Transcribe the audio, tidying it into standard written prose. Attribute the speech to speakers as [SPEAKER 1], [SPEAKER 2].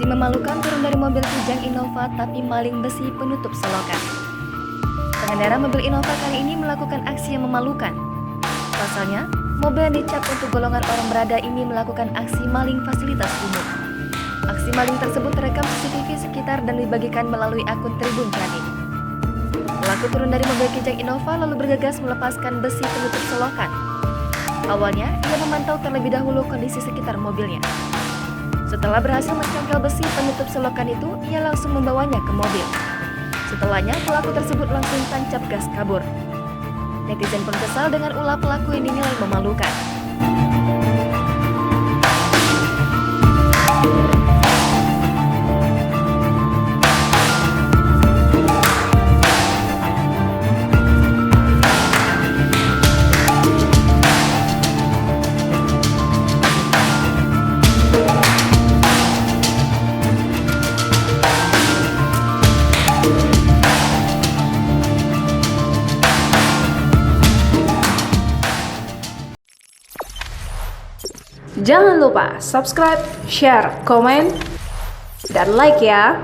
[SPEAKER 1] memalukan turun dari mobil Kijang Innova tapi maling besi penutup selokan. Pengendara mobil Innova kali ini melakukan aksi yang memalukan. Pasalnya, mobil yang dicap untuk golongan orang berada ini melakukan aksi maling fasilitas umum. Aksi maling tersebut terekam CCTV sekitar dan dibagikan melalui akun Tribun Trading. Pelaku turun dari mobil Kijang Innova lalu bergegas melepaskan besi penutup selokan. Awalnya, ia memantau terlebih dahulu kondisi sekitar mobilnya. Setelah berhasil mencongkel besi penutup selokan itu, ia langsung membawanya ke mobil. Setelahnya, pelaku tersebut langsung tancap gas kabur. Netizen pun kesal dengan ulah pelaku yang dinilai memalukan.
[SPEAKER 2] Jangan lupa subscribe, share, komen, dan like ya.